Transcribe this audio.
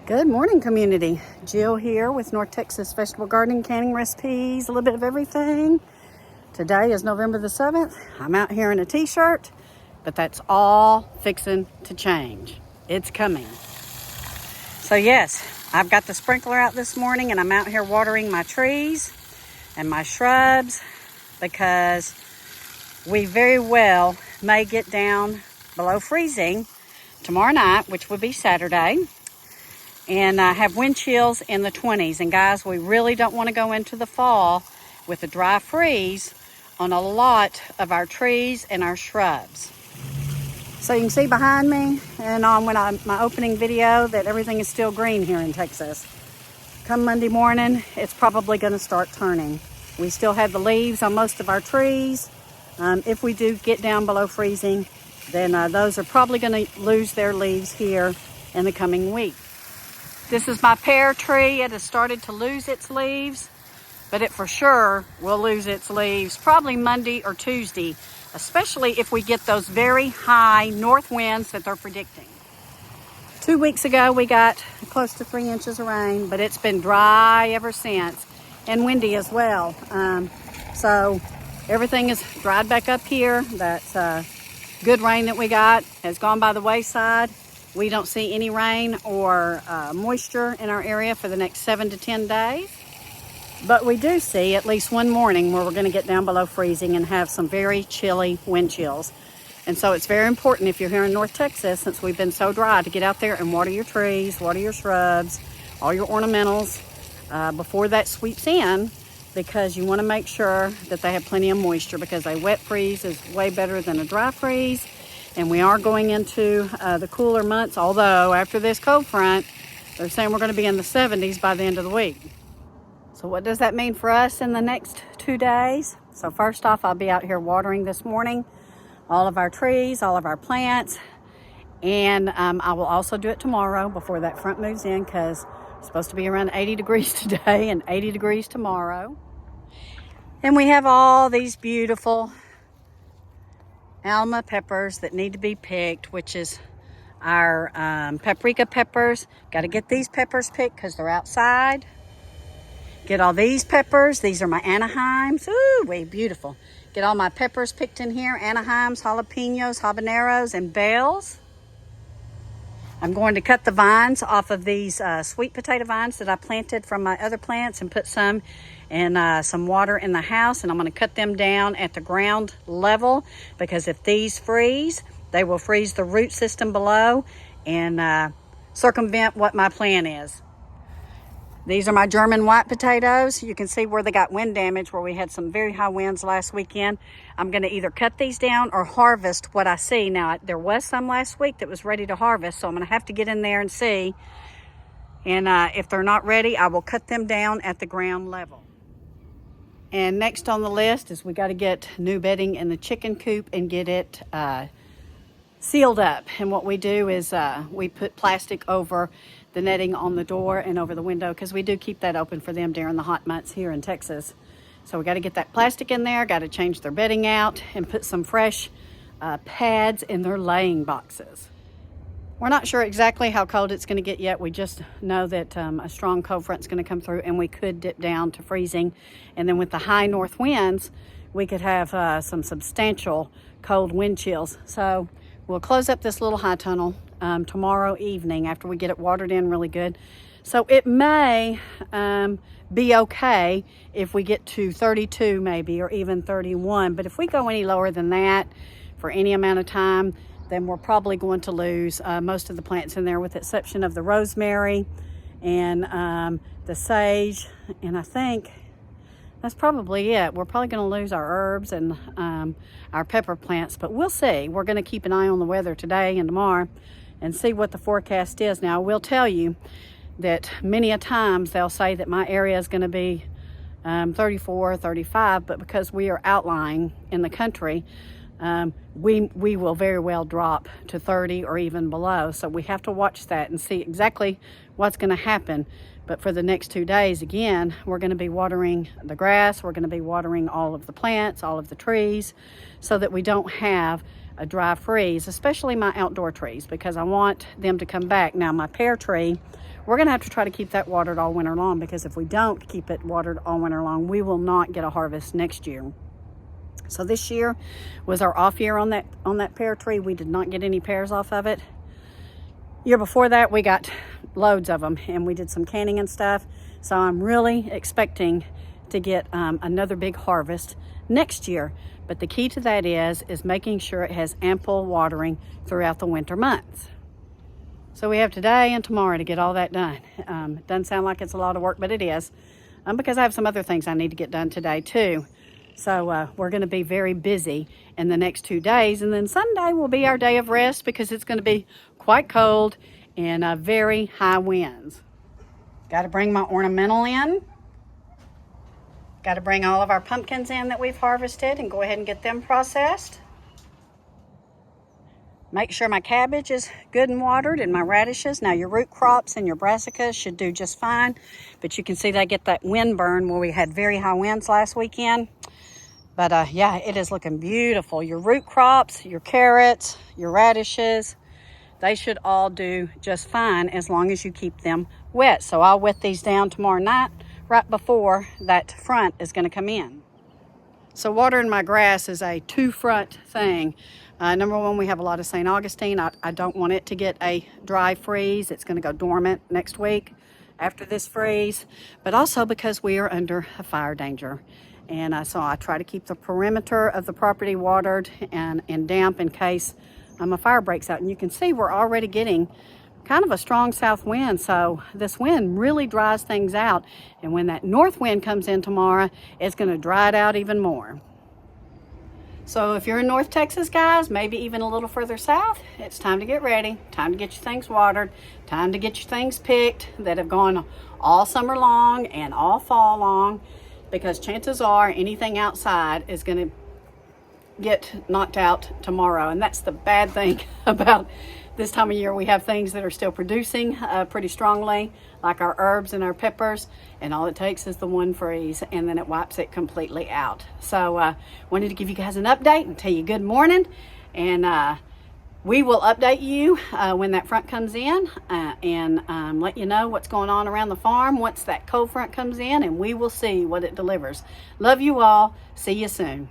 Good morning, community. Jill here with North Texas Vegetable Gardening, canning recipes, a little bit of everything. Today is November the 7th. I'm out here in a t-shirt, but that's all fixing to change. It's coming. So yes, I've got the sprinkler out this morning and I'm out here watering my trees and my shrubs because we very well may get down below freezing tomorrow night, which will be Saturday. And have wind chills in the 20s. And guys, we really don't want to go into the fall with a dry freeze on a lot of our trees and our shrubs. So you can see behind me and on my opening video that everything is still green here in Texas. Come Monday morning, it's probably going to start turning. We still have the leaves on most of our trees. If we do get down below freezing, then those are probably going to lose their leaves here in the coming week. This is my pear tree. It has started to lose its leaves, but it for sure will lose its leaves probably Monday or Tuesday, especially if we get those very high north winds that they're predicting. 2 weeks ago, we got close to 3 inches of rain, but it's been dry ever since and windy as well. So everything is dried back up here. That good rain that we got has gone by the wayside. We don't see any rain or moisture in our area for the next 7 to 10 days. But we do see at least one morning where we're going to get down below freezing and have some very chilly wind chills. And so it's very important if you're here in North Texas, since we've been so dry, to get out there and water your trees, water your shrubs, all your ornamentals before that sweeps in, because you want to make sure that they have plenty of moisture, because a wet freeze is way better than a dry freeze. And we are going into the cooler months, although after this cold front, they're saying we're going to be in the 70s by the end of the week. So what does that mean for us in the next 2 days? So first off, I'll be out here watering this morning, all of our trees, all of our plants. And I will also do it tomorrow before that front moves in, because it's supposed to be around 80 degrees today and 80 degrees tomorrow. And we have all these beautiful Alma peppers that need to be picked, which is our paprika peppers. Got to get these peppers picked because they're outside. Get all these peppers. These are my Anaheims. Ooh, way beautiful. Get all my peppers picked in here. Anaheims, jalapenos, habaneros, and bells. I'm going to cut the vines off of these sweet potato vines that I planted from my other plants and put some in some water in the house, and I'm going to cut them down at the ground level, because if these freeze, they will freeze the root system below and circumvent what my plan is. These are my German white potatoes. You can see where they got wind damage, where we had some very high winds last weekend. I'm going to either cut these down or harvest what I see. Now, there was some last week that was ready to harvest, so I'm going to have to get in there and see. And if they're not ready, I will cut them down at the ground level. And next on the list is we got to get new bedding in the chicken coop and get it sealed up. And what we do is we put plastic over the netting on the door and over the window, because we do keep that open for them during the hot months here in Texas. So we got to get that plastic in there, got to change their bedding out, and put some fresh pads in their laying boxes. We're not sure exactly how cold it's going to get yet. We just know that a strong cold front is going to come through, and we could dip down to freezing. And then with the high north winds, we could have some substantial cold wind chills. So we'll close up this little high tunnel tomorrow evening after we get it watered in really good. So it may be okay if we get to 32 maybe, or even 31. But if we go any lower than that for any amount of time, then we're probably going to lose most of the plants in there, with the exception of the rosemary and the sage. And I think that's probably it. We're probably going to lose our herbs and our pepper plants, but we'll see. We're going to keep an eye on the weather today and tomorrow and see what the forecast is. Now, I will tell you that many a times they'll say that my area is going to be 34, 35, but because we are outlying in the country, we will very well drop to 30 or even below. So we have to watch that and see exactly what's going to happen. But for the next 2 days, again, we're going to be watering the grass. We're going to be watering all of the plants, all of the trees, so that we don't have a dry freeze, especially my outdoor trees, because I want them to come back. Now my pear tree, we're gonna have to try to keep that watered all winter long, because if we don't keep it watered all winter long, we will not get a harvest next year. So this year was our off year on that pear tree. We did not get any pears off of it. Year before that, we got loads of them, and we did some canning and stuff. So I'm really expecting to get another big harvest next year. But the key to that is making sure it has ample watering throughout the winter months. So we have today and tomorrow to get all that done. It doesn't sound like it's a lot of work, but it is, because I have some other things I need to get done today too. So we're going to be very busy in the next 2 days, and then Sunday will be our day of rest, because it's going to be quite cold and very high winds. Got to bring my ornamental in. Got to bring all of our pumpkins in that we've harvested and go ahead and get them processed. Make sure my cabbage is good and watered, and my radishes. Now your root crops and your brassicas should do just fine, but you can see they get that wind burn where we had very high winds last weekend. But yeah, it is looking beautiful. Your root crops, your carrots, your radishes, they should all do just fine as long as you keep them wet. So I'll wet these down tomorrow night right before that front is going to come in. So watering my grass is a two-front thing. Number one, we have a lot of St. Augustine. I don't want it to get a dry freeze. It's going to go dormant next week after this freeze, but also because we are under a fire danger. And so I try to keep the perimeter of the property watered and damp in case a fire breaks out. And you can see we're already getting kind of a strong south wind. So this wind really dries things out. And when that north wind comes in tomorrow, it's going to dry it out even more. So if you're in North Texas, guys, maybe even a little further south, it's time to get ready. Time to get your things watered. Time to get your things picked that have gone all summer long and all fall long. Because chances are anything outside is going to get knocked out tomorrow. And that's the bad thing about this time of year. We have things that are still producing pretty strongly, like our herbs and our peppers. And all it takes is the one freeze, and then it wipes it completely out. So wanted to give you guys an update and tell you good morning. And we will update you when that front comes in and let you know what's going on around the farm once that cold front comes in, and we will see what it delivers. Love you all. See you soon.